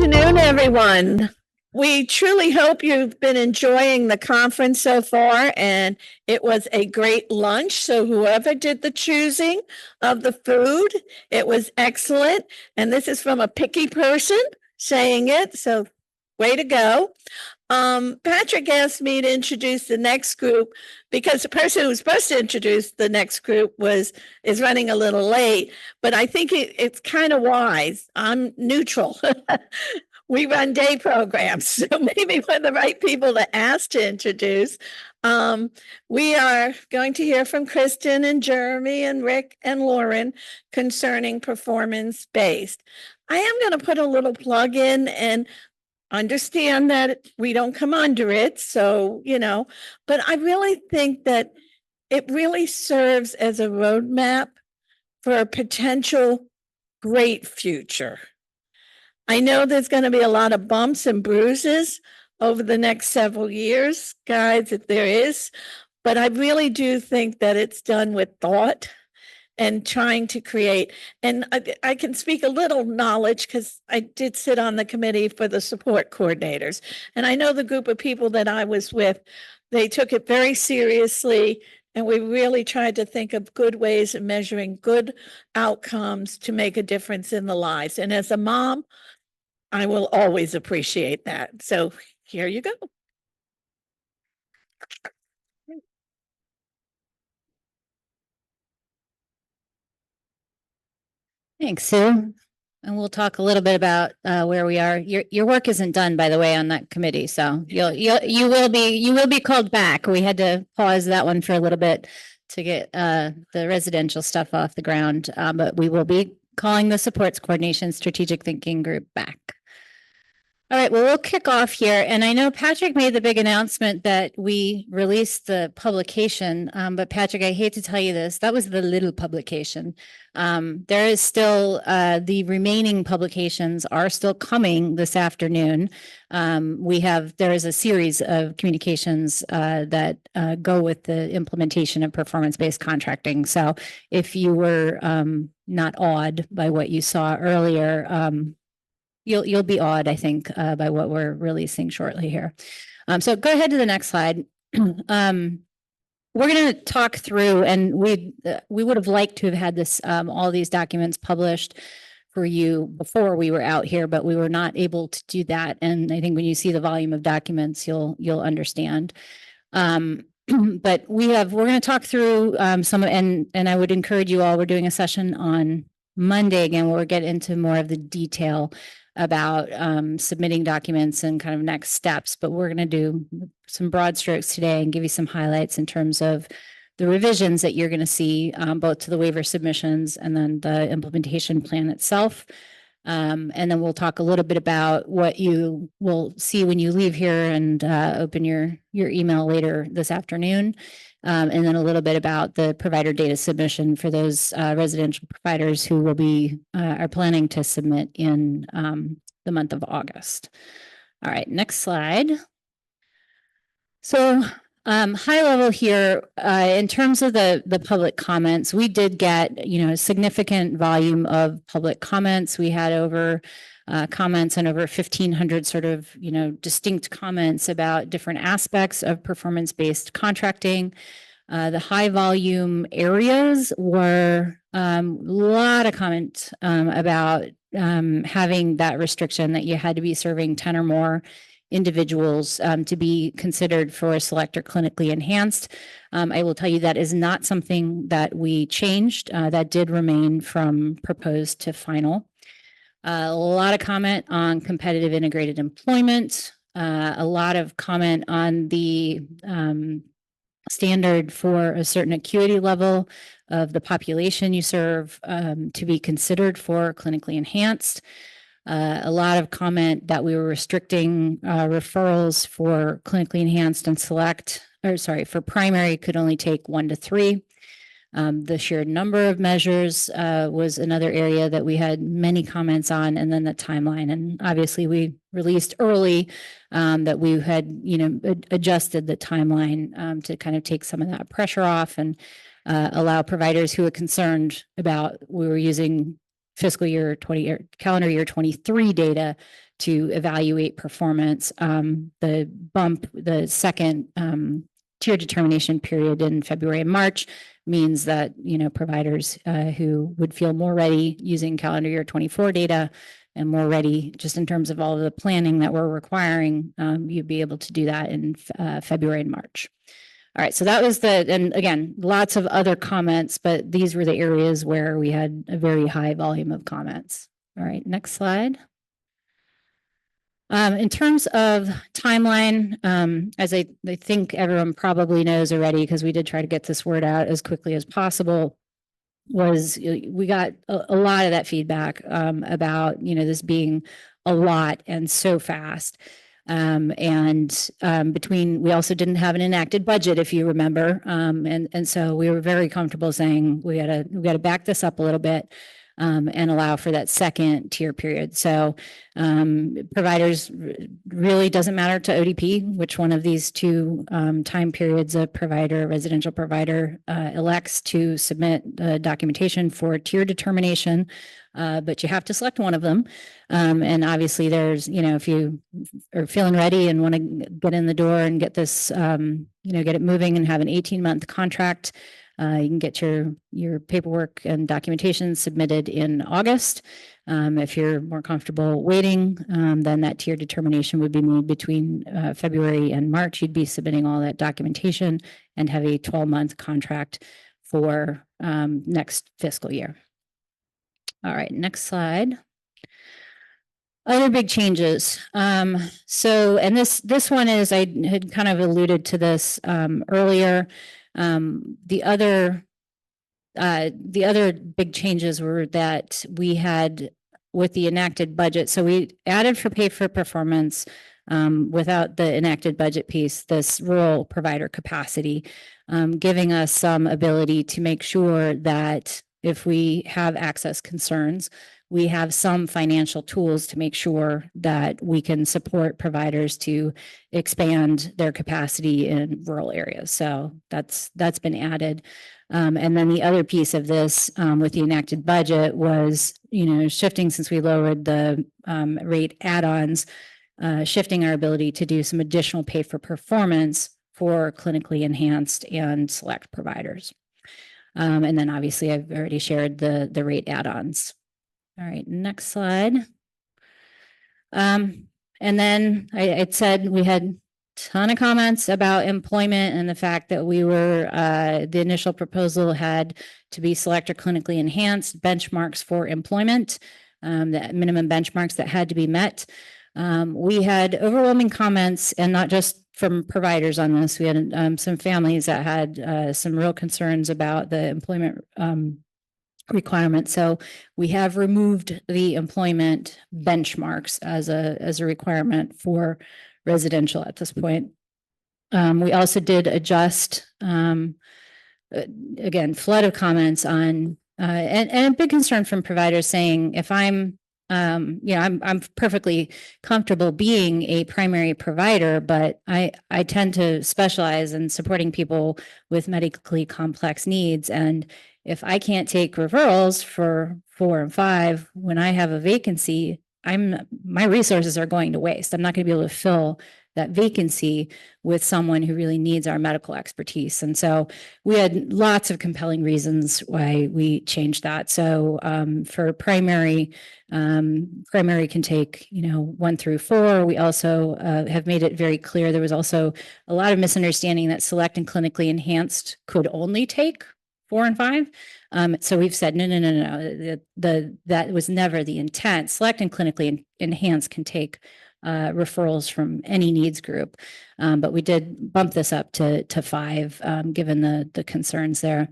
afternoon, everyone. We truly hope you've been enjoying the conference so far, and it was a great lunch. So whoever did the choosing of the food, it was excellent. And this is from a picky person saying it, so way to go. Patrick asked me to introduce the next group because the person who was supposed to introduce the next group is running a little late, but I think it's kind of wise. I'm neutral. We run day programs, so maybe we're the right people to ask to introduce. We are going to hear from Kristen and Jeremy and Rick and Lauren concerning performance-based. I am going to put a little plug in and understand that we don't come under it. So, but I really think that it really serves as a roadmap for a potential great future. I know there's going to be a lot of bumps and bruises over the next several years, guys, if there is, but I really do think that it's done with thought and trying to create, and I can speak a little knowledge because I did sit on the committee for the support coordinators. And I know the group of people that I was with, they took it very seriously. And we really tried to think of good ways of measuring good outcomes to make a difference in the lives. And as a mom, I will always appreciate that. So here you go. Thanks, Sue. And we'll talk a little bit about where we are. Your work isn't done, by the way, on that committee. So you will be called back. We had to pause that one for a little bit to get the residential stuff off the ground, but we will be calling the supports coordination strategic thinking group back. All right, well, we'll kick off here. And I know Patrick made the big announcement that we released the publication, but Patrick, I hate to tell you this, that was the little publication. There is still, the remaining publications are still coming this afternoon. There is a series of communications that go with the implementation of performance-based contracting. So if you were not awed by what you saw earlier, you'll be awed, I think, by what we're releasing shortly here. So go ahead to the next slide. We're going to talk through, and we would have liked to have had this all these documents published for you before we were out here, but we were not able to do that. And I think when you see the volume of documents, you'll understand. But we're going to talk through some, and I would encourage you all. We're doing a session on Monday again, where we'll get into more of the detail about submitting documents and kind of next steps, but we're going to do some broad strokes today and give you some highlights in terms of the revisions that you're going to see both to the waiver submissions and then the implementation plan itself. And then we'll talk a little bit about what you will see when you leave here and open your email later this afternoon. And then a little bit about the provider data submission for those residential providers who will be are planning to submit in the month of August. All right, next slide. So high level here, in terms of the public comments, we did get a significant volume of public comments. We had over comments and over 1,500 sort of distinct comments about different aspects of performance-based contracting. The high volume areas were a lot of comments about having that restriction that you had to be serving 10 or more individuals to be considered for select or clinically enhanced. I will tell you that is not something that we changed. That did remain from proposed to final. A lot of comment on competitive integrated employment, a lot of comment on the standard for a certain acuity level of the population you serve to be considered for clinically enhanced. A lot of comment that we were restricting referrals for clinically enhanced and for primary could only take 1 to 3. The shared number of measures was another area that we had many comments on, and then the timeline. And obviously we released early that we had, adjusted the timeline to kind of take some of that pressure off and allow providers who are concerned about we were using fiscal year 20 or calendar year 23 data to evaluate performance. The second tier determination period in February and March means that, providers who would feel more ready using calendar year 24 data and more ready just in terms of all of the planning that we're requiring, you'd be able to do that in February and March. All right, so that was and again, lots of other comments, but these were the areas where we had a very high volume of comments. All right, next slide. In terms of timeline, as I think everyone probably knows already, because we did try to get this word out as quickly as possible, we got a lot of that feedback about, this being a lot and so fast. We also didn't have an enacted budget, if you remember. And so we were very comfortable saying we gotta back this up a little bit. And allow for that second tier period. So providers, really doesn't matter to ODP which one of these two time periods a residential provider elects to submit documentation for tier determination, but you have to select one of them. And obviously there's, if you are feeling ready and want to get in the door and get this, get it moving and have an 18-month contract, you can get your paperwork and documentation submitted in August. If you're more comfortable waiting, then that tier determination would be made between February and March. You'd be submitting all that documentation and have a 12-month contract for next fiscal year. All right, next slide. Other big changes. And this one is, I had kind of alluded to this earlier. The other big changes were that we had with the enacted budget. So we added for pay for performance without the enacted budget piece, this rural provider capacity, giving us some ability to make sure that if we have access concerns, we have some financial tools to make sure that we can support providers to expand their capacity in rural areas. So that's been added. And then the other piece of this with the enacted budget was, shifting since we lowered the rate add-ons, shifting our ability to do some additional pay for performance for clinically enhanced and select providers. And then obviously I've already shared the rate add-ons. All right, next slide. And then I said we had a ton of comments about employment and the fact that we were, the initial proposal had to be select or clinically enhanced benchmarks for employment, the minimum benchmarks that had to be met. We had overwhelming comments, and not just from providers on this. We had some families that had some real concerns about the employment requirement. So we have removed the employment benchmarks as a requirement for residential at this point. We also did adjust, again, flood of comments on, and a big concern from providers saying, if I'm perfectly comfortable being a primary provider, but I tend to specialize in supporting people with medically complex needs. And if I can't take referrals for 4 and 5, when I have a vacancy, my resources are going to waste. I'm not going to be able to fill that vacancy with someone who really needs our medical expertise. And so we had lots of compelling reasons why we changed that. So for primary can take, 1 through 4. We also have made it very clear. There was also a lot of misunderstanding that select and clinically enhanced could only take 4 and 5. So we've said, no. That was never the intent. Select and clinically enhanced can take referrals from any needs group. But we did bump this up to 5, given the concerns there.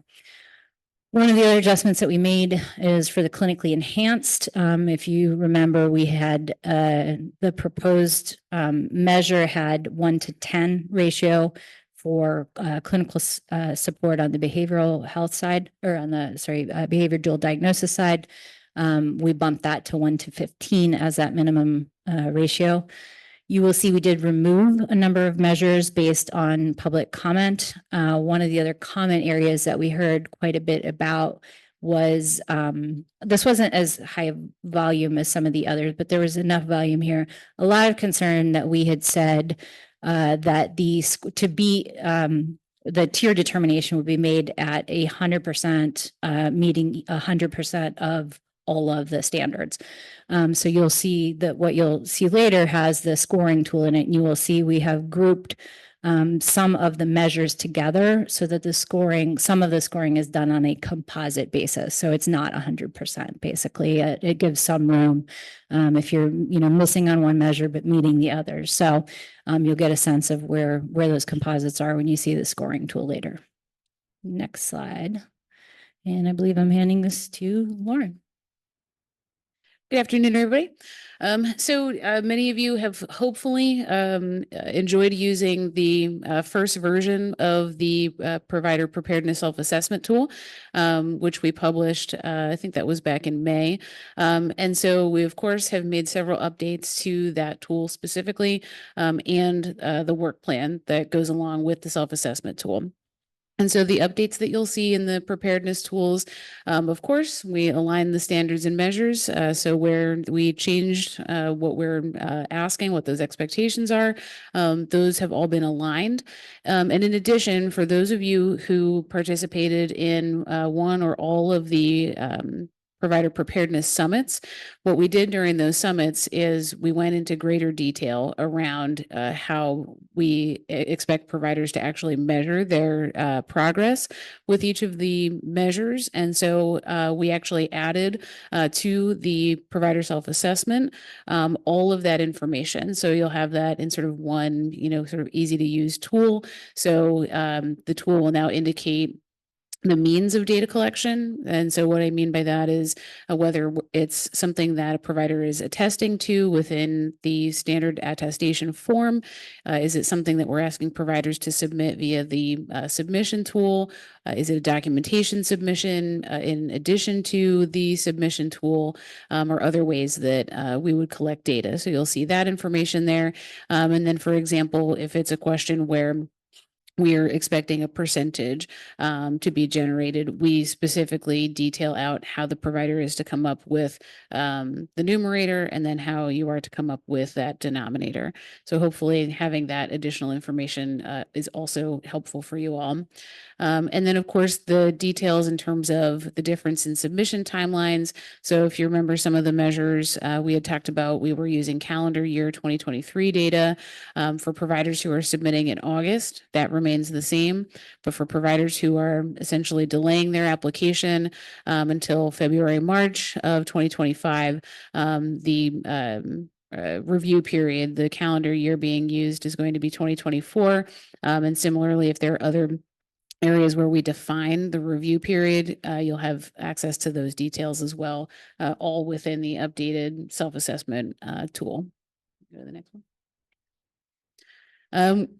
One of the other adjustments that we made is for the clinically enhanced. If you remember, we had the proposed measure had 1-to-10 ratio for clinical support on the behavioral health side, or on the, behavior dual diagnosis side. We bumped that to 1-to-15 as that minimum ratio. You will see we did remove a number of measures based on public comment. One of the other comment areas that we heard quite a bit about was, this wasn't as high volume as some of the others, but there was enough volume here. A lot of concern that we had said that the tier determination would be made at 100%, meeting 100% of all of the standards. So you'll see that what you'll see later has the scoring tool in it, and you will see we have grouped some of the measures together so that some of the scoring is done on a composite basis. So it's not 100%. Basically, it gives some room if you're missing on one measure but meeting the others. So you'll get a sense of where those composites are when you see the scoring tool later. Next slide. And I believe I'm handing this to Lauren. Good afternoon, everybody. Many of you have hopefully enjoyed using the first version of the provider preparedness self-assessment tool, which we published, I think that was back in May. And so we, of course, have made several updates to that tool specifically and the work plan that goes along with the self-assessment tool. And so the updates that you'll see in the preparedness tools, of course, we align the standards and measures. So where we changed what we're asking, what those expectations are, those have all been aligned. And in addition, for those of you who participated in one or all of the provider preparedness summits, what we did during those summits is we went into greater detail around how we expect providers to actually measure their progress with each of the measures. And so we actually added to the provider self-assessment all of that information. So you'll have that in sort of one, sort of easy to use tool. So the tool will now indicate the means of data collection. And so what I mean by that is whether it's something that a provider is attesting to within the standard attestation form. Is it something that we're asking providers to submit via the submission tool? Is it a documentation submission in addition to the submission tool, or other ways that we would collect data? So you'll see that information there. And then, for example, if it's a question where we're expecting a percentage to be generated, we specifically detail out how the provider is to come up with the numerator and then how you are to come up with that denominator. So hopefully having that additional information is also helpful for you all. And then, of course, the details in terms of the difference in submission timelines. So if you remember some of the measures we had talked about, we were using calendar year 2023 data for providers who are submitting in August. That remains the same. But for providers who are essentially delaying their application until February, March of 2025, the review period, the calendar year being used is going to be 2024. And similarly, if there are other areas where we define the review period, you'll have access to those details as well, all within the updated self-assessment tool. Go to the next one.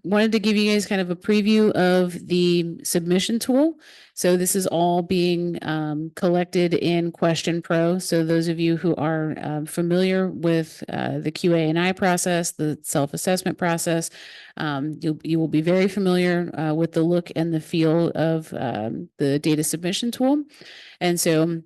Wanted to give you guys kind of a preview of the submission tool. So this is all being collected in Question Pro. So those of you who are familiar with the QA&I process, the self-assessment process, you will be very familiar with the look and the feel of the data submission tool. And so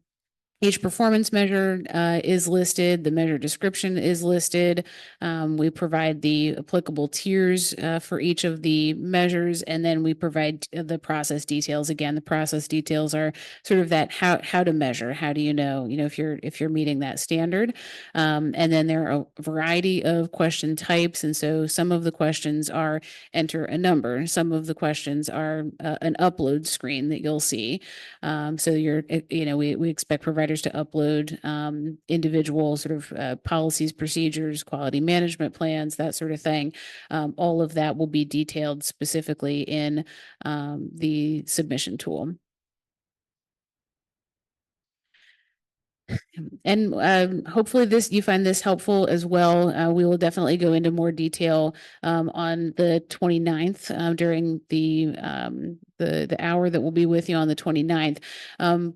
each performance measure is listed. The measure description is listed. We provide the applicable tiers for each of the measures, and then we provide the process details. Again, the process details are sort of that how to measure. How do you know if you're meeting that standard? And then there are a variety of question types, and so some of the questions are enter a number. Some of the questions are an upload screen that you'll see. So we expect providers to upload individual sort of policies, procedures, quality management plans, that sort of thing. All of that will be detailed specifically in the submission tool. And hopefully you find this helpful as well. We will definitely go into more detail on the 29th during the hour that we'll be with you on the 29th.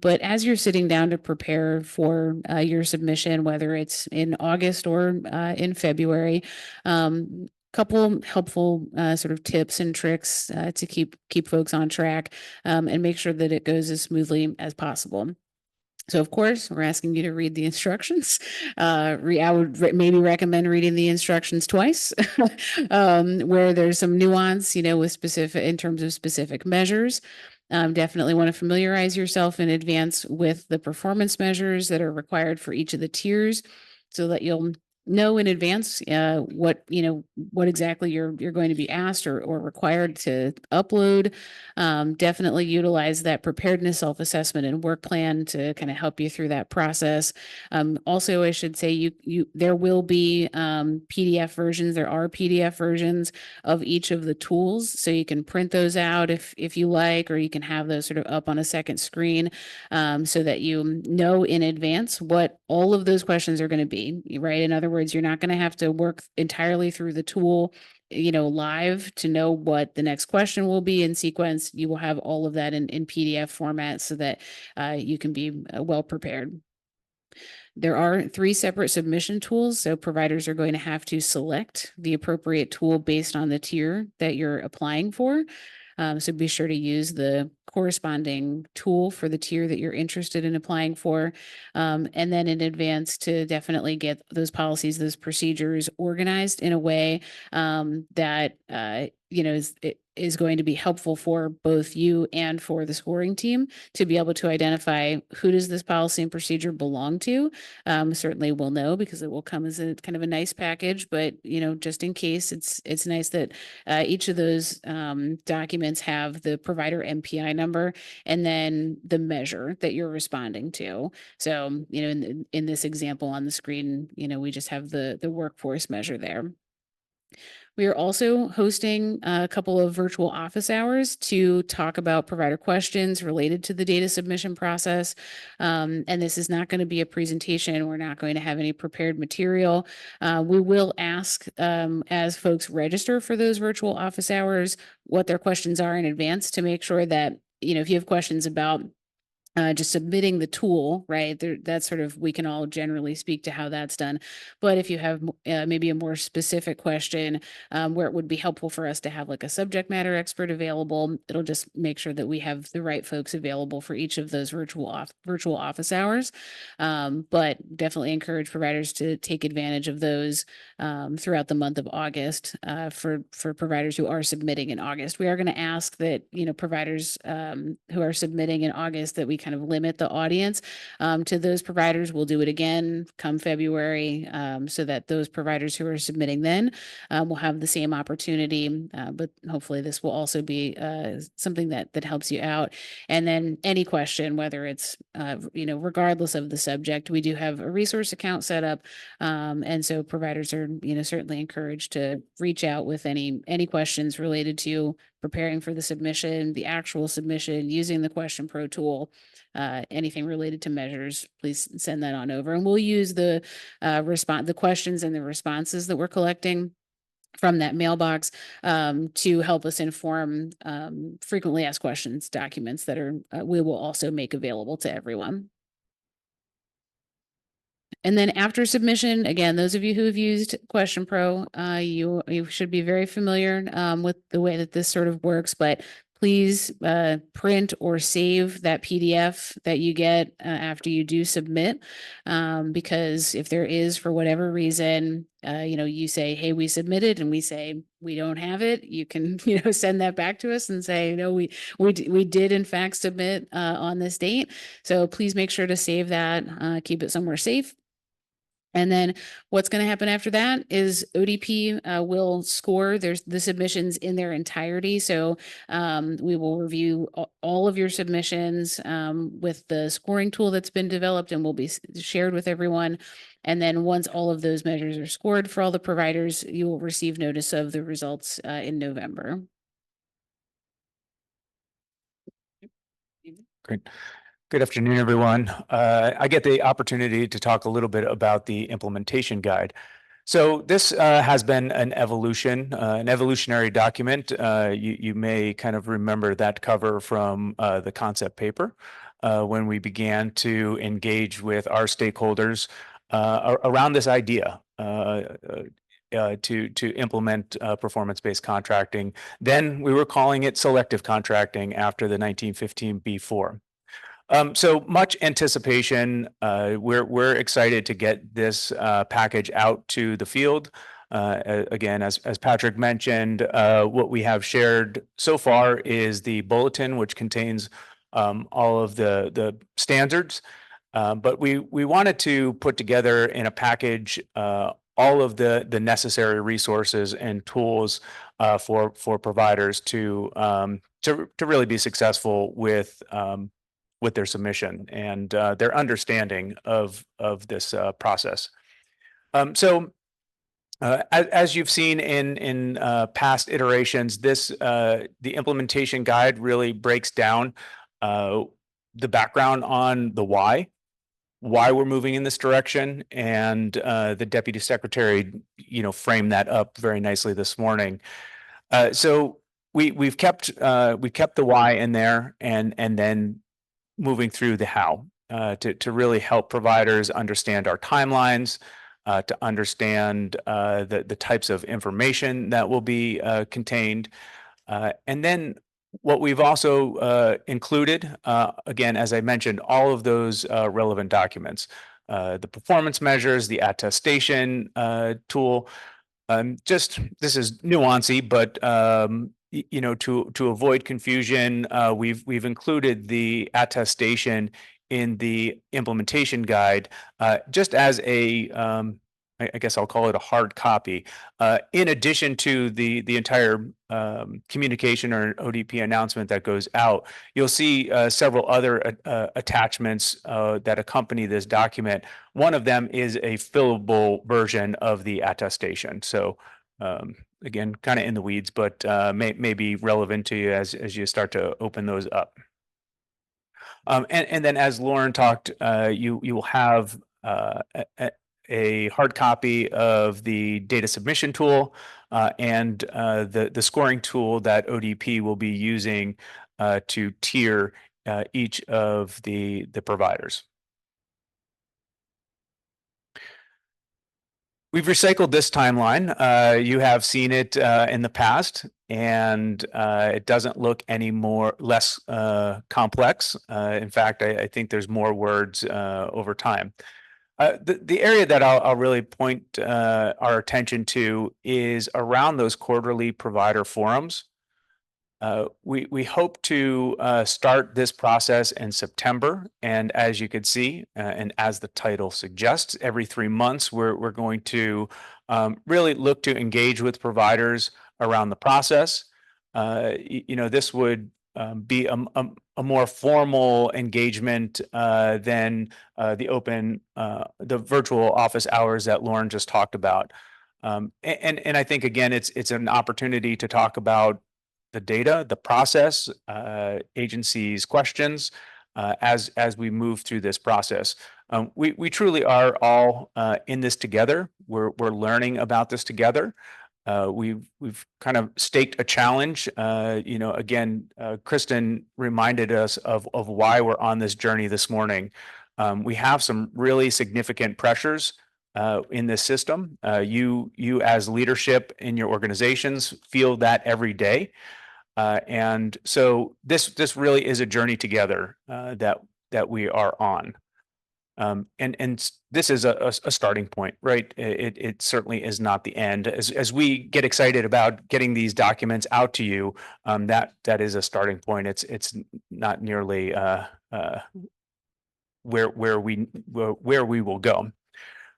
But as you're sitting down to prepare for your submission, whether it's in August or in February, couple helpful sort of tips and tricks to keep folks on track and make sure that it goes as smoothly as possible. So of course, we're asking you to read the instructions. I would maybe recommend reading the instructions twice, where there's some nuance, with specific in terms of specific measures. Definitely want to familiarize yourself in advance with the performance measures that are required for each of the tiers, so that you'll know in advance what exactly you're going to be asked or required to upload. Definitely utilize that preparedness self-assessment and work plan to kind of help you through that process. Also, I should say there will be PDF versions. There are PDF versions of each of the tools, so you can print those out if you like, or you can have those sort of up on a second screen, so that you know in advance what all of those questions are going to be, right? In other words, you're not going to have to work entirely through the tool live to know what the next question will be in sequence. You will have all of that in PDF format, so that you can be well prepared. There are 3 separate submission tools, so providers are going to have to select the appropriate tool based on the tier that you're applying for. So be sure to use the corresponding tool for the tier that you're interested in applying for. And then in advance to definitely get those policies, those procedures organized in a way that is going to be helpful for both you and for the scoring team to be able to identify who does this policy and procedure belong to. Certainly we'll know, because it will come as a kind of a nice package, but just in case, it's nice that each of those documents have the provider MPI number and then the measure that you're responding to. So, in this example on the screen, we just have the workforce measure there. We are also hosting a couple of virtual office hours to talk about provider questions related to the data submission process. And this is not going to be a presentation. We're not going to have any prepared material. We will ask, as folks register for those virtual office hours, what their questions are in advance, to make sure that, if you have questions about just submitting the tool, right? That's sort of, we can all generally speak to how that's done. But if you have maybe a more specific question, where it would be helpful for us to have like a subject matter expert available, it'll just make sure that we have the right folks available for each of those virtual office hours. But definitely encourage providers to take advantage of those throughout the month of August for providers who are submitting in August. We are going to ask that, providers who are submitting in August, that we kind of limit the audience to those providers. We'll do it again come February, so that those providers who are submitting then will have the same opportunity. But hopefully this will also be something that helps you out. And then any question, whether it's, regardless of the subject, we do have a resource account set up. And so providers are, certainly encouraged to reach out with any questions related to preparing for the submission, the actual submission, using the Question Pro tool, anything related to measures, please send that on over. And we'll use the the questions and the responses that we're collecting from that mailbox to help us inform frequently asked questions documents that we will also make available to everyone. And then after submission, again, those of you who have used Question Pro, you should be very familiar with the way that this sort of works, but please print or save that PDF that you get after you do submit, because if there is, for whatever reason, you say, hey, we submitted, and we say, we don't have it, you can, send that back to us and say, no, we did in fact submit on this date. So please make sure to save that, keep it somewhere safe. And then what's going to happen after that is ODP will score the submissions in their entirety. So we will review all of your submissions with the scoring tool that's been developed and will be shared with everyone. And then once all of those measures are scored for all the providers, you will receive notice of the results in November. Great. Good afternoon, everyone. I get the opportunity to talk a little bit about the implementation guide. So this has been an evolutionary document. You may kind of remember that cover from the concept paper when we began to engage with our stakeholders around this idea to implement performance-based contracting. Then we were calling it selective contracting after the 1915 B4. So much anticipation. We're excited to get this package out to the field. Again, as Patrick mentioned, what we have shared so far is the bulletin, which contains all of the standards. But we wanted to put together in a package all of the necessary resources and tools for providers to really be successful with their submission and their understanding of this process. As you've seen in past iterations, the implementation guide really breaks down the background on the why we're moving in this direction, and the Deputy Secretary, framed that up very nicely this morning. So we've kept the why in there, and then moving through the how to really help providers understand our timelines, to understand the types of information that will be contained. And then what we've also included, again, as I mentioned, all of those relevant documents, the performance measures, the attestation tool. This is nuancy, but to avoid confusion, we've included the attestation in the implementation guide, just as I guess I'll call it a hard copy. In addition to the entire communication or ODP announcement that goes out, you'll see several other attachments that accompany this document. One of them is a fillable version of the attestation. So again, kind of in the weeds, but may be relevant to you as you start to open those up. And then, as Lauren talked, you will have a hard copy of the data submission tool and the scoring tool that ODP will be using to tier each of the providers. We've recycled this timeline. You have seen it in the past, and it doesn't look any less complex. In fact, I think there's more words over time. The area that I'll really point our attention to is around those quarterly provider forums. We hope to start this process in September, and as you can see, and as the title suggests, every 3 months we're going to really look to engage with providers around the process. This would be a more formal engagement than the virtual office hours that Lauren just talked about. And I think, again, it's an opportunity to talk about the data, the process, agencies' questions as we move through this process. We truly are all in this together. We're learning about this together. We've kind of staked a challenge. Again, Kristen reminded us of why we're on this journey this morning. We have some really significant pressures in this system. You as leadership in your organizations feel that every day. And so this really is a journey together that we are on. And this is a starting point, right? It certainly is not the end. As we get excited about getting these documents out to you, that is a starting point. It's not nearly where we will go.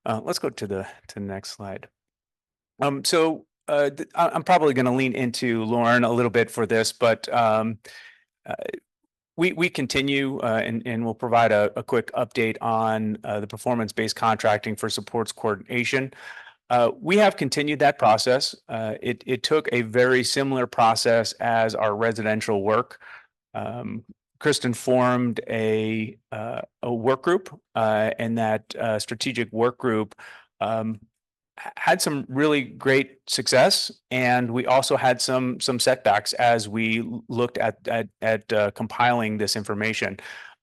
Let's go to the next slide. So I'm probably going to lean into Lauren a little bit for this, but we continue and we'll provide a quick update on the performance-based contracting for supports coordination. We have continued that process. It took a very similar process as our residential work. Kristen formed a work group, and that strategic work group had some really great success, and we also had some setbacks as we looked at compiling this information.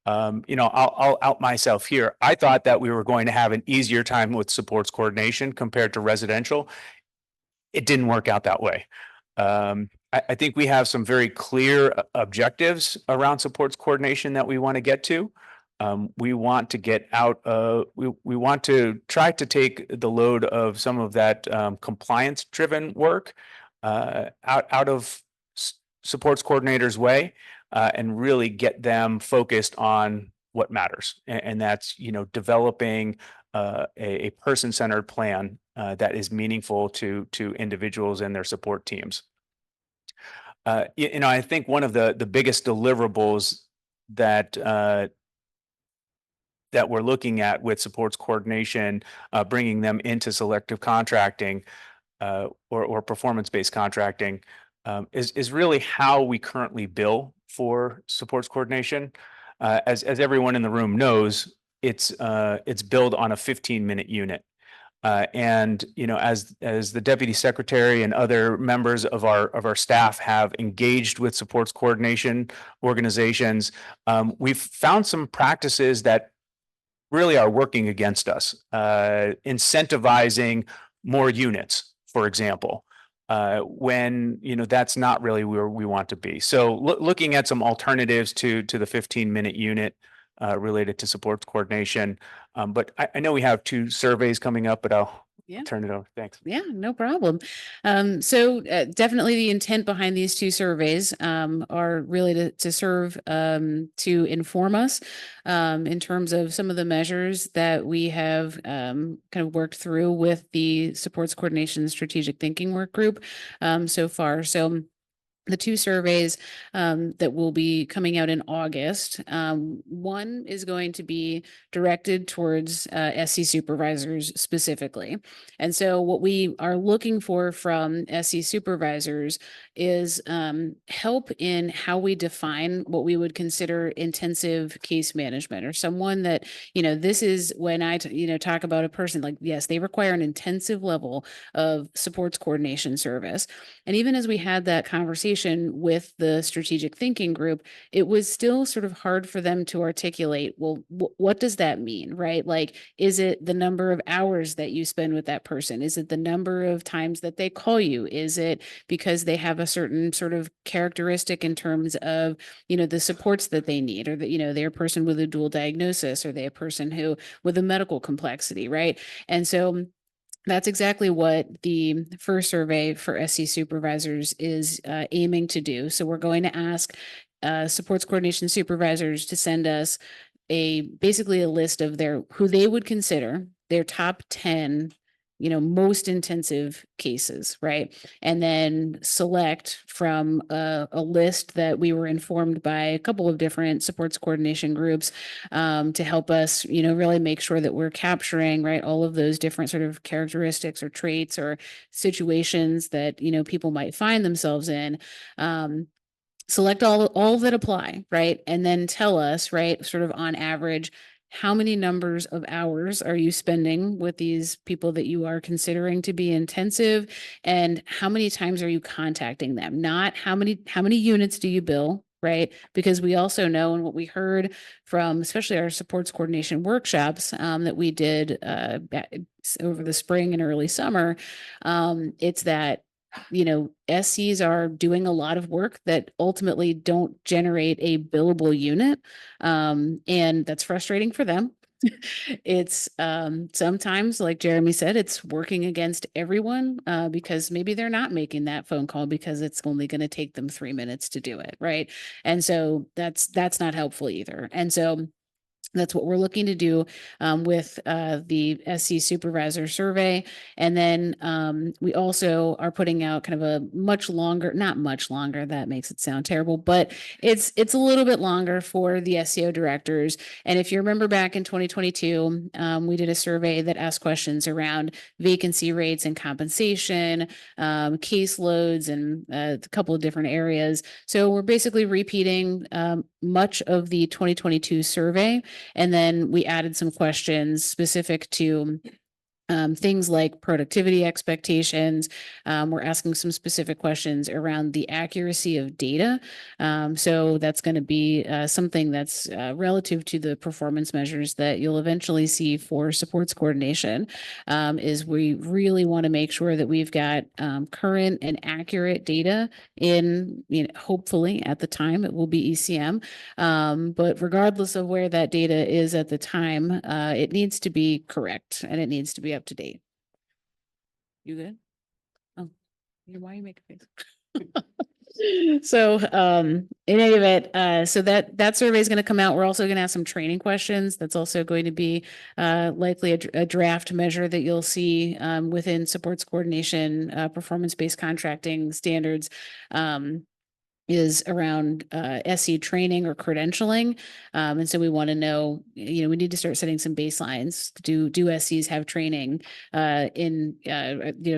I'll out myself here. I thought that we were going to have an easier time with supports coordination compared to residential. It didn't work out that way. I think we have some very clear objectives around supports coordination that we want to get to. We want to get out of, we want to try to take the load of some of that compliance driven work out of supports coordinators' way and really get them focused on what matters. And that's, developing a person-centered plan that is meaningful to individuals and their support teams. I think one of the biggest deliverables that that we're looking at with supports coordination, bringing them into selective contracting or performance-based contracting is really how we currently bill for supports coordination. As everyone in the room knows, it's billed on a 15-minute unit. And as the deputy secretary and other members of our staff have engaged with supports coordination organizations, we've found some practices that really are working against us. Incentivizing more units, for example, when that's not really where we want to be. So looking at some alternatives to the 15-minute unit related to supports coordination. But I know we have 2 surveys coming up, but I'll turn it over. Thanks. Yeah, no problem. So definitely the intent behind these 2 surveys are really to serve to inform us in terms of some of the measures that we have kind of worked through with the supports coordination strategic thinking work group so far. So the 2 surveys that will be coming out in August. One is going to be directed towards SC supervisors specifically. And so what we are looking for from SC supervisors is help in how we define what we would consider intensive case management, or someone that, this is when I, talk about a person like, yes, they require an intensive level of supports coordination service. And even as we had that conversation with the strategic thinking group, it was still sort of hard for them to articulate, well, what does that mean, right? Like, is it the number of hours that you spend with that person? Is it the number of times that they call you? Is it because they have a certain sort of characteristic in terms of, the supports that they need, or that, they're a person with a dual diagnosis, or they a person who with a medical complexity, right? And so that's exactly what the first survey for SC supervisors is aiming to do. So we're going to ask supports coordination supervisors to send us basically a list of who they would consider their top 10 most intensive cases, right? And then select from a list that we were informed by a couple of different supports coordination groups to help us, really make sure that we're capturing, right, all of those different sort of characteristics or traits or situations that, people might find themselves in. Select all that apply, right? And then tell us, right, sort of on average, how many numbers of hours are you spending with these people that you are considering to be intensive, and how many times are you contacting them? Not how many units do you bill, right? Because we also know, and what we heard from especially our supports coordination workshops that we did over the spring and early summer, it's that SCs are doing a lot of work that ultimately don't generate a billable unit. And that's frustrating for them. It's sometimes, like Jeremy said, it's working against everyone because maybe they're not making that phone call because it's only going to take them 3 minutes to do it. Right. And so that's not helpful either. And so that's what we're looking to do with the SC supervisor survey. And then we also are putting out kind of a not much longer, that makes it sound terrible, but it's a little bit longer for the SEO directors. And if you remember back in 2022, we did a survey that asked questions around vacancy rates and compensation, caseloads, and a couple of different areas. So we're basically repeating much of the 2022 survey. And then we added some questions specific to Things like productivity expectations. We're asking some specific questions around the accuracy of data. So that's going to be something that's relative to the performance measures that you'll eventually see for supports coordination. Is we really want to make sure that we've got current and accurate data in, hopefully at the time it will be ECM. But regardless of where that data is at the time, it needs to be correct and it needs to be up to date. You good? Oh, why are you making a face? So, in any event, so that survey is going to come out. We're also going to have some training questions. That's also going to be likely a draft measure that you'll see within supports coordination, performance-based contracting standards. Is around SE training or credentialing. And so we want to know, we need to start setting some baselines. Do SEs have training in,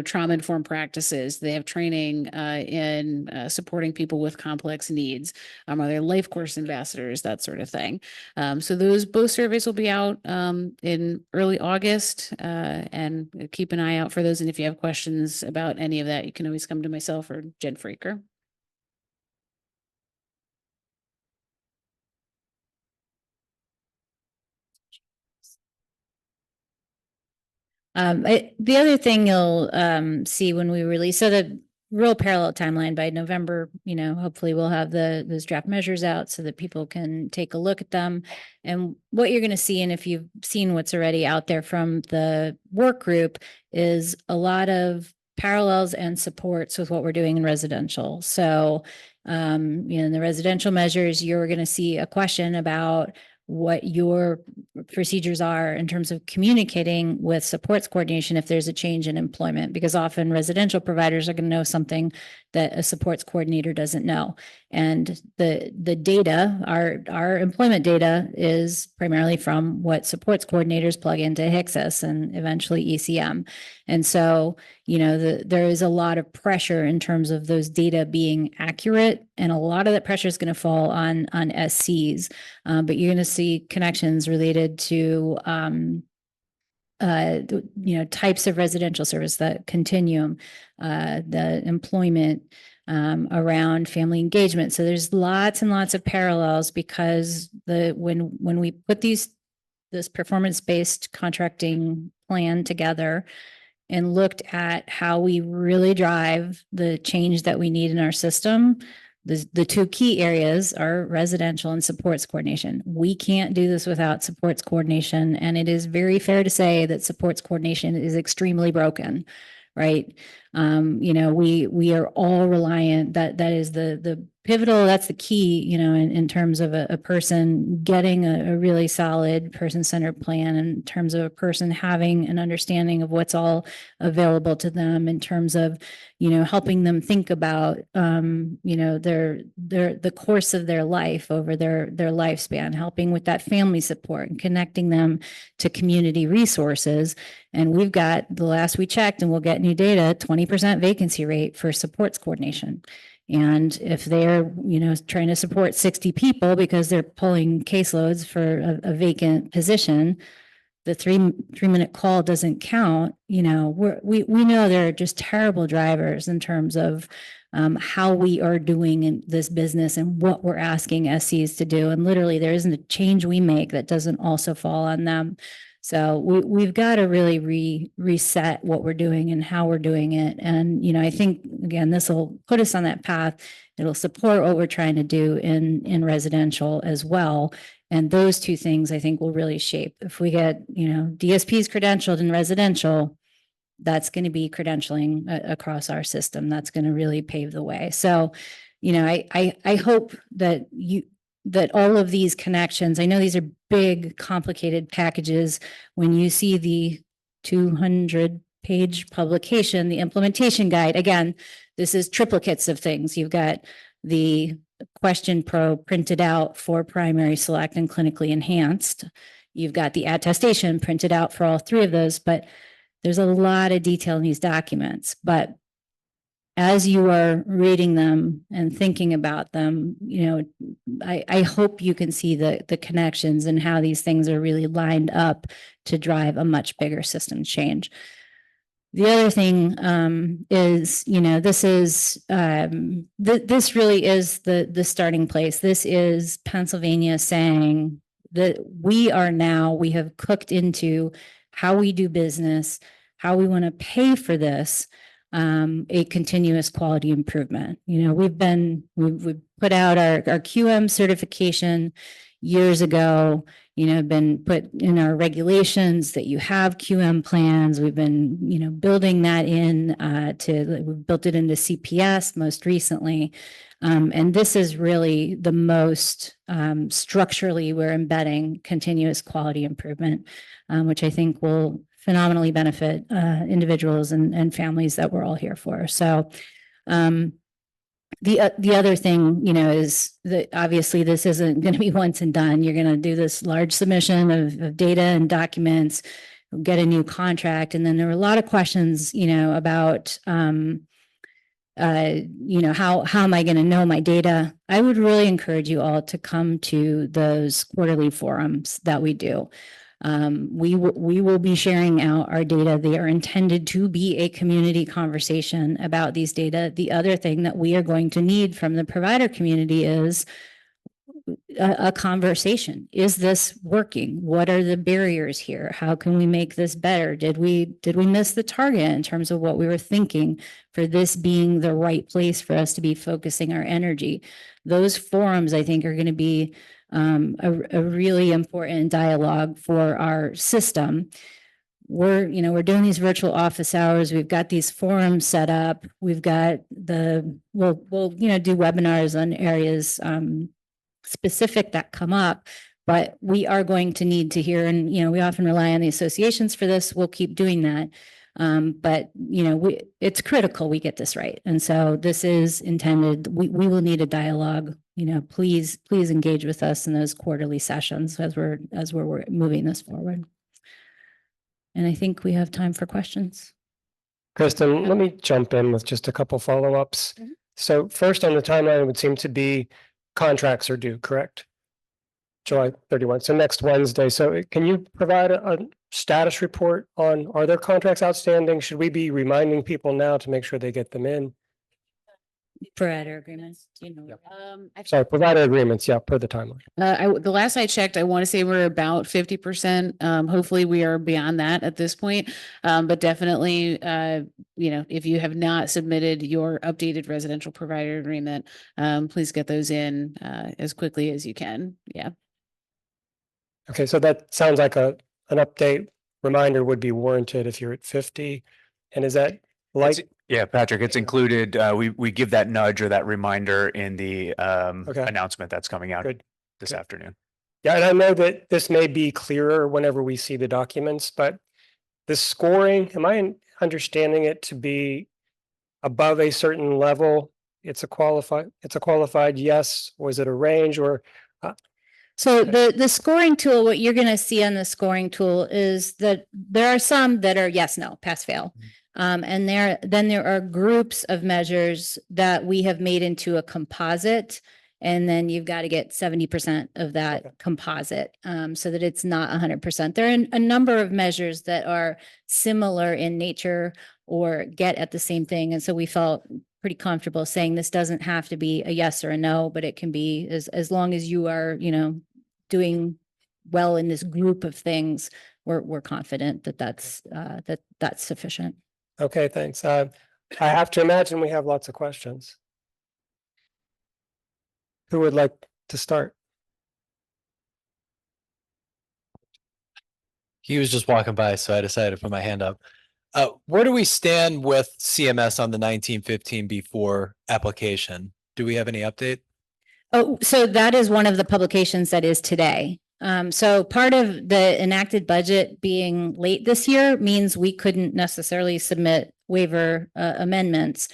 trauma-informed practices? Do they have training in supporting people with complex needs? Are there life course ambassadors, that sort of thing? So both surveys will be out in early August, and keep an eye out for those. And if you have questions about any of that, you can always come to myself or Jen Freaker. The other thing you'll see when we release, so the real parallel timeline by November, hopefully we'll have those draft measures out so that people can take a look at them. And what you're going to see, and if you've seen what's already out there from the work group, is a lot of parallels and supports with what we're doing in residential. So, in the residential measures, you're going to see a question about what your procedures are in terms of communicating with supports coordination if there's a change in employment, because often residential providers are going to know something that a supports coordinator doesn't know. And the data, our employment data, is primarily from what supports coordinators plug into HCSS and eventually ECM. And so, there is a lot of pressure in terms of those data being accurate, and a lot of that pressure is going to fall on SCs. But you're going to see connections related to types of residential service, that continuum, the employment, around family engagement. So there's lots and lots of parallels, because when we put this performance-based contracting plan together and looked at how we really drive the change that we need in our system, the two key areas are residential and supports coordination. We can't do this without supports coordination. And it is very fair to say that supports coordination is extremely broken, right? We are all reliant, that is the pivotal, that's the key, in terms of a person getting a really solid person-centered plan, in terms of a person having an understanding of what's all available to them, in terms of, helping them think about, the course of their life over their lifespan, helping with that family support and connecting them to community resources. And we've got, the last we checked, and we'll get new data, 20% vacancy rate for supports coordination. And if they're, trying to support 60 people because they're pulling caseloads for a vacant position, the three-minute call doesn't count. We know they're just terrible drivers in terms of how we are doing in this business and what we're asking SCs to do. And literally, there isn't a change we make that doesn't also fall on them. So we've got to really reset what we're doing and how we're doing it. And, I think, again, this will put us on that path. It'll support what we're trying to do in residential as well. And those two things, I think, will really shape. If we get, DSPs credentialed in residential, that's going to be credentialing across our system. That's going to really pave the way. So, I hope that that all of these connections, I know these are big, complicated packages. When you see the 200-page publication, the implementation guide, again, this is triplicates of things. You've got the question pro printed out for primary select and clinically enhanced. You've got the attestation printed out for all three of those, but there's a lot of detail in these documents. But as you are reading them and thinking about them, I hope you can see the connections and how these things are really lined up to drive a much bigger system change. The other thing is, this is this really is the starting place. This is Pennsylvania saying that we have cooked into how we do business, how we want to pay for this, a continuous quality improvement. We've put out our QM certification years ago, been put in our regulations that you have QM plans. We've been, building that we've built it into CPS most recently. And this is really the most structurally we're embedding continuous quality improvement, which I think will phenomenally benefit individuals and families that we're all here for. So the other thing, is that obviously this isn't going to be once and done. You're going to do this large submission of data and documents, get a new contract. And then there were a lot of questions, about, how am I going to know my data? I would really encourage you all to come to those quarterly forums that we do. We will be sharing out our data. They are intended to be a community conversation about these data. The other thing that we are going to need from the provider community is a conversation. Is this working? What are the barriers here? How can we make this better? Did we miss the target in terms of what we were thinking for this being the right place for us to be focusing our energy? Those forums, I think, are going to be a really important dialogue for our system. We're doing these virtual office hours. We've got these forums set up. We've got we'll do webinars on areas specific that come up, but we are going to need to hear, and we often rely on the associations for this. We'll keep doing that. But it's critical we get this right. And so this is intended, we will need a dialogue. Please engage with us in those quarterly sessions as we're moving this forward. And I think we have time for questions. Kristen, let me jump in with just a couple follow-ups. Mhm. So first on the timeline, it would seem to be contracts are due, correct? July 31, so next Wednesday. So can you provide a status report on, are there contracts outstanding? Should we be reminding people now to make sure they get them in? Provider agreements, Sorry, provider agreements, yeah, per the timeline. The last I checked, I want to say we're about 50%. Hopefully we are beyond that at this point. But definitely, if you have not submitted your updated residential provider agreement, please get those in as quickly as you can. Yeah. Okay, so that sounds like an update reminder would be warranted if you're at 50. And is that like? Yeah, Patrick, it's included. We give that nudge or that reminder in the announcement that's coming out this afternoon. Yeah, and I know that this may be clearer whenever we see the documents, but the scoring, am I understanding it to be above a certain level? It's a qualified yes, or is it a range or? So the scoring tool, what you're going to see on the scoring tool is that there are some that are yes, no, pass, fail. And there are groups of measures that we have made into a composite. And then you've got to get 70% of that composite so that it's not 100%. There are a number of measures that are similar in nature or get at the same thing. And so we felt pretty comfortable saying this doesn't have to be a yes or a no, but it can be as long as you are, doing well in this group of things, we're confident that that's sufficient. Okay, thanks. I have to imagine we have lots of questions. Who would like to start? He was just walking by, so I decided to put my hand up. Where do we stand with CMS on the 1915B4 application? Do we have any update? Oh, so that is one of the publications that is today. So part of the enacted budget being late this year means we couldn't necessarily submit waiver amendments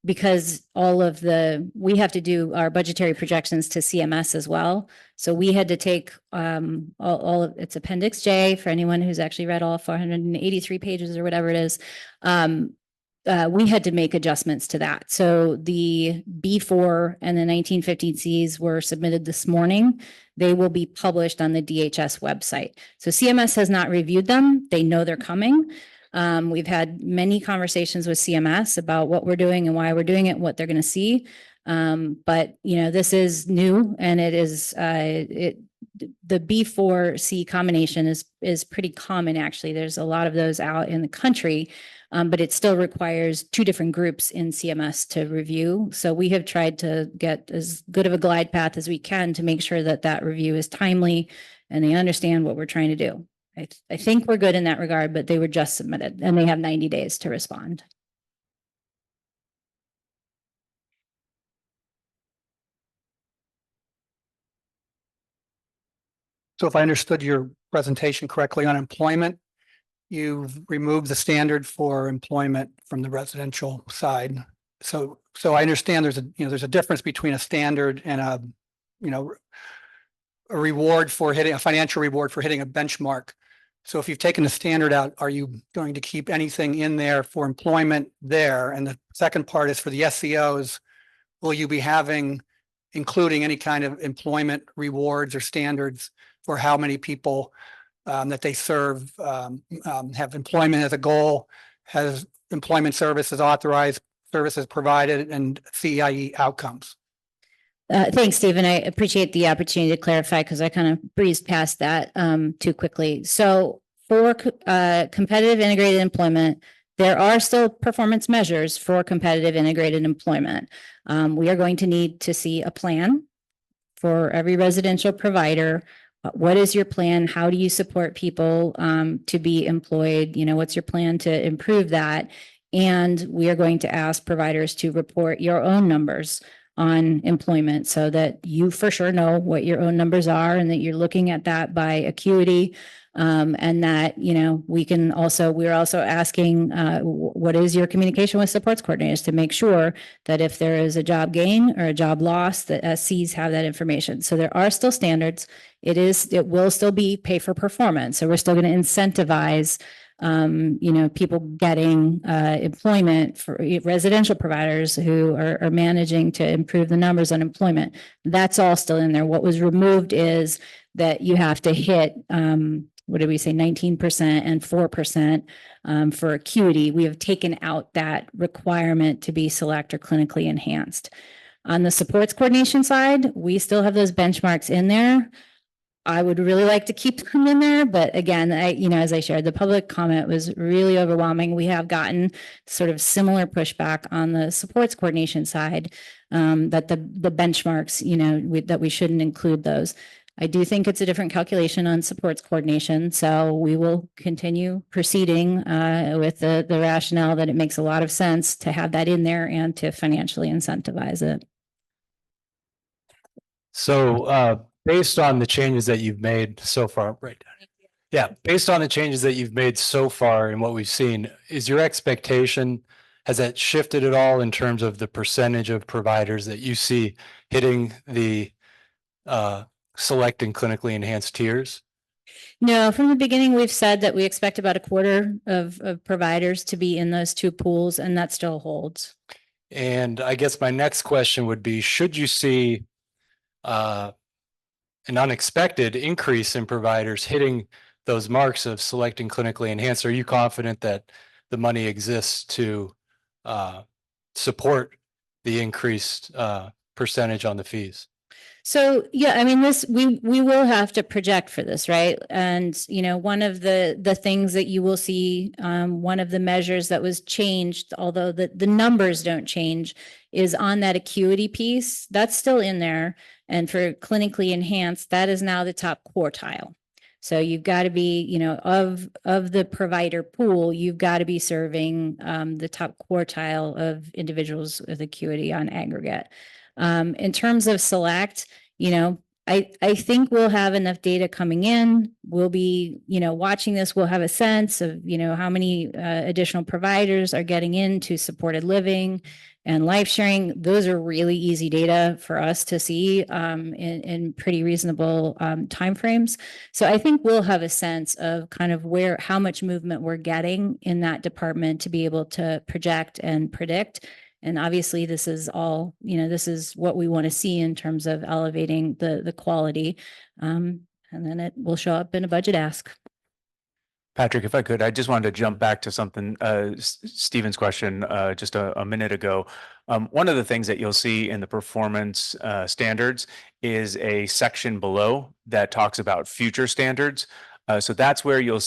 because we have to do our budgetary projections to CMS as well. So we had to take all of its Appendix J for anyone who's actually read all 483 pages or whatever it is. we had to make adjustments to that. So the B4 and the 1915 Cs were submitted this morning. They will be published on the DHS website. So CMS has not reviewed them. They know they're coming. We've had many conversations with CMS about what we're doing and why we're doing it, what they're going to see. But this is new, and it is the B4C combination is pretty common. Actually, there's a lot of those out in the country. But it still requires two different groups in CMS to review. So we have tried to get as good of a glide path as we can to make sure that that review is timely and they understand what we're trying to do. I think we're good in that regard, but they were just submitted and they have 90 days to respond. So if I understood your presentation correctly on employment, you've removed the standard for employment from the residential side. So I understand there's a difference between a standard and a reward for hitting a financial reward for hitting a benchmark. So if you've taken the standard out, are you going to keep anything in there for employment there? And the second part is for the SEOs, will you be including any kind of employment rewards or standards for how many people that they serve, have employment as a goal, has employment services authorized, services provided, and CIE outcomes? Thanks, Stephen. I appreciate the opportunity to clarify because I kind of breezed past that too quickly. So for competitive integrated employment, there are still performance measures for competitive integrated employment. We are going to need to see a plan for every residential provider. What is your plan? How do you support people to be employed? What's your plan to improve that? And we are going to ask providers to report your own numbers on employment so that you for sure know what your own numbers are and that you're looking at that by acuity. And that, we're also asking what is your communication with supports coordinators to make sure that if there is a job gain or a job loss, that SCs have that information. So there are still standards. It will still be pay for performance. So we're still going to incentivize people getting employment for residential providers who are managing to improve the numbers on employment. That's all still in there. What was removed is that you have to hit, 19% and 4% for acuity. We have taken out that requirement to be select or clinically enhanced. On the supports coordination side, we still have those benchmarks in there. I would really like to keep them in there, but again, as I shared, the public comment was really overwhelming. We have gotten sort of similar pushback on the supports coordination side, that the benchmarks, that we shouldn't include those. I do think it's a different calculation on supports coordination, so we will continue proceeding with the rationale that it makes a lot of sense to have that in there and to financially incentivize it. So based on the changes that you've made so far, right? Yeah, based on the changes that you've made so far and what we've seen, is your expectation, has that shifted at all in terms of the percentage of providers that you see hitting the select and clinically enhanced tiers? No, from the beginning, we've said that we expect about a quarter of providers to be in those two pools, and that still holds. And I guess my next question would be, should you see an unexpected increase in providers hitting those marks of select and clinically enhanced, are you confident that the money exists to support the increased percentage on the fees? So, yeah, we will have to project for this, right? And, one of the things that you will see, one of the measures that was changed, although the numbers don't change, is on that acuity piece. That's still in there. And for clinically enhanced, that is now the top quartile. So you've got to be, of the provider pool, you've got to be serving the top quartile of individuals with acuity on aggregate. In terms of select, I think we'll have enough data coming in. We'll be, watching this. We'll have a sense of, how many additional providers are getting into supported living and life sharing. Those are really easy data for us to see in pretty reasonable timeframes. So I think we'll have a sense of kind of how much movement we're getting in that department to be able to project and predict. And obviously, this is all, this is what we want to see in terms of elevating the quality. And then it will show up in a budget ask. Patrick, if I could, I just wanted to jump back to something, Stephen's question just a minute ago. One of the things that you'll see in the performance standards is a section below that talks about future standards. So that's where you'll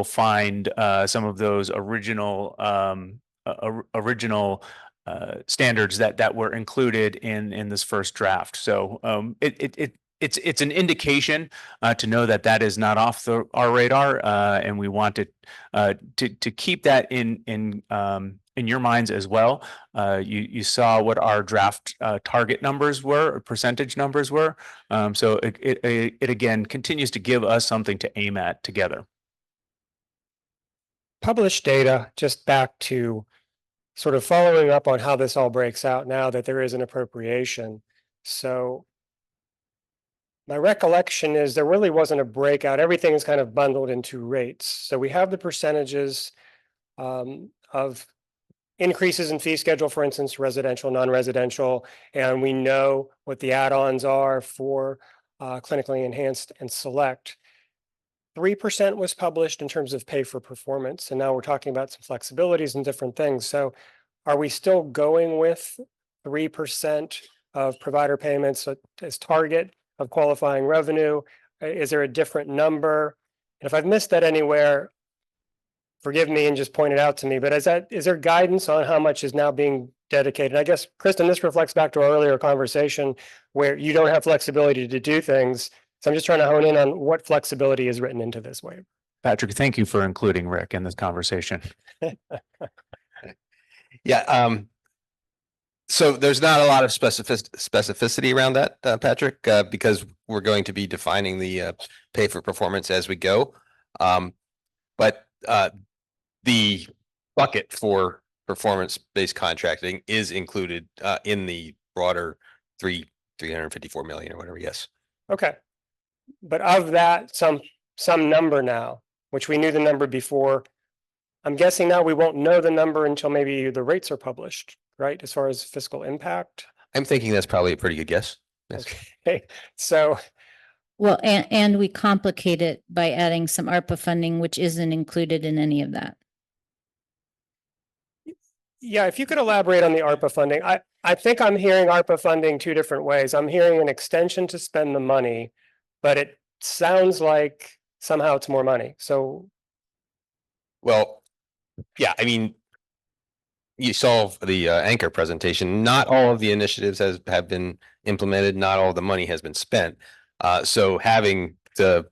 find some of those original standards that were included in this first draft. So it's an indication to know that is not off our radar, and we want to keep that in your minds as well. You saw what our draft target numbers were, or percentage numbers were. So it again continues to give us something to aim at together. Published data, just back to sort of following up on how this all breaks out now that there is an appropriation. So my recollection is there really wasn't a breakout. Everything is kind of bundled into rates. So we have the percentages of increases in fee schedule, for instance, residential, non-residential, and we know what the add-ons are for clinically enhanced and select. 3% was published in terms of pay for performance, and now we're talking about some flexibilities and different things. So are we still going with 3% of provider payments as target of qualifying revenue? Is there a different number? And if I've missed that anywhere, forgive me and just point it out to me, but is there guidance on how much is now being dedicated? I guess, Kristen, this reflects back to our earlier conversation where you don't have flexibility to do things. So I'm just trying to hone in on what flexibility is written into this waiver. Patrick, thank you for including Rick in this conversation. Yeah. So there's not a lot of specificity around that, Patrick, because we're going to be defining the pay for performance as we go. But the bucket for performance-based contracting is included in the broader 354 million or whatever. Yes. Okay. But of that, some number now, which we knew the number before, I'm guessing now we won't know the number until maybe the rates are published, right? As far as fiscal impact. I'm thinking that's probably a pretty good guess. Yes. Okay. So. Well, and we complicate it by adding some ARPA funding, which isn't included in any of that. Yeah, if you could elaborate on the ARPA funding. I think I'm hearing ARPA funding two different ways. I'm hearing an extension to spend the money, but it sounds like somehow it's more money. So. Well, yeah, I mean, you saw the anchor presentation. Not all of the initiatives have been implemented. Not all the money has been spent. So having the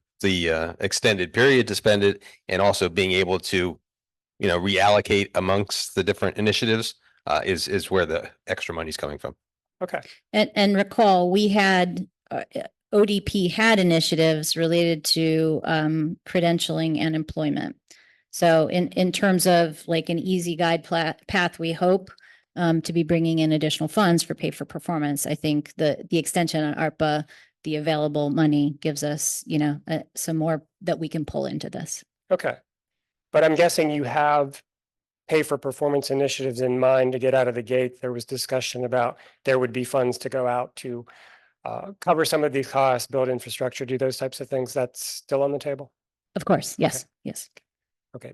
extended period to spend it and also being able to, reallocate amongst the different initiatives is where the extra money is coming from. Okay. And recall, we had ODP had initiatives related to credentialing and employment. So in terms of like an easy guide path, we hope to be bringing in additional funds for pay for performance. I think the extension on ARPA, the available money gives us, some more that we can pull into this. Okay. But I'm guessing you have pay for performance initiatives in mind to get out of the gate. There was discussion about there would be funds to go out to cover some of these costs, build infrastructure, do those types of things. That's still on the table? Of course. Yes. Okay. Yes. Okay.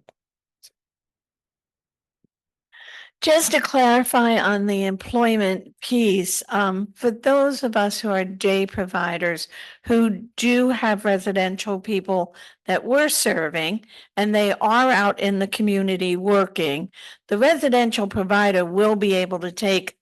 Just to clarify on the employment piece, for those of us who are day providers who do have residential people that we're serving and they are out in the community working, the residential provider will be able to take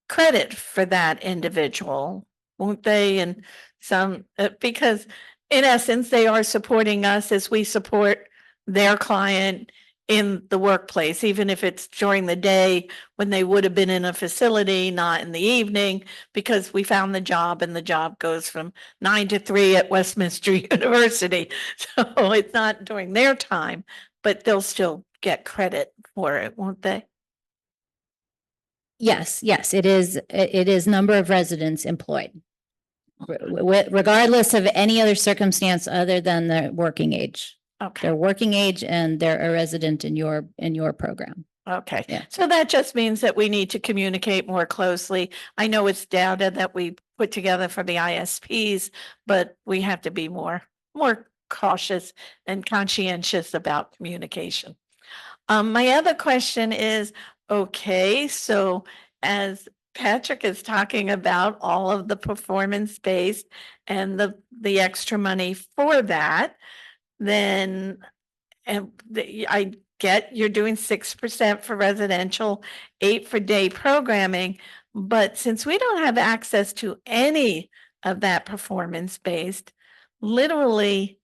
credit for that individual, won't they? And some, because in essence, they are supporting us as we support their client in the workplace, even if it's during the day when they would have been in a facility, not in the evening, because we found the job and the job goes from 9 to 3 at Westminster University. So it's not during their time, but they'll still get credit for it, won't they? Yes, yes, it is number of residents employed. Regardless of any other circumstance other than their working age. Okay, They're working age and they're a resident in your program. okay. Yeah. So that just means that we need to communicate more closely. I know it's data that we put together for the ISPs, but we have to be more cautious and conscientious about communication. My other question is, okay, so as Patrick is talking about all of the performance-based and the extra money for that, then I get you're doing 6% for residential, 8 for day programming, but since we don't have access to any of that performance-based, literally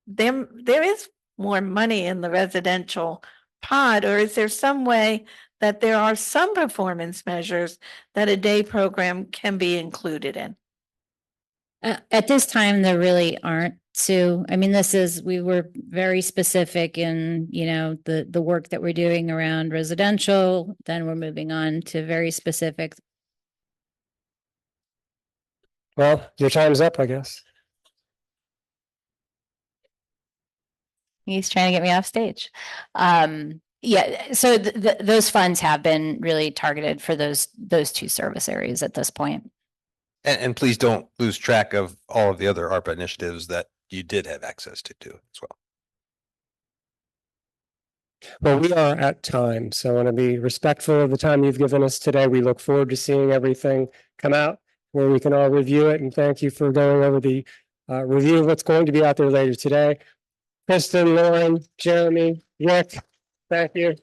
there is more money in the residential pod, or is there some way that there are some performance measures that a day program can be included in? At this time, there really aren't, Sue. I mean, we were very specific in, the work that we're doing around residential, then we're moving on to very specific. Well, your time's up, I guess. He's trying to get me off stage. Yeah, so those funds have been really targeted for those two service areas at this point. And please don't lose track of all of the other ARPA initiatives that you did have access to do as well. Well, we are at time, so I want to be respectful of the time you've given us today. We look forward to seeing everything come out where we can all review it. And thank you for going over the review of what's going to be out there later today. Kristen, Lauren, Jeremy, Rick, thank you.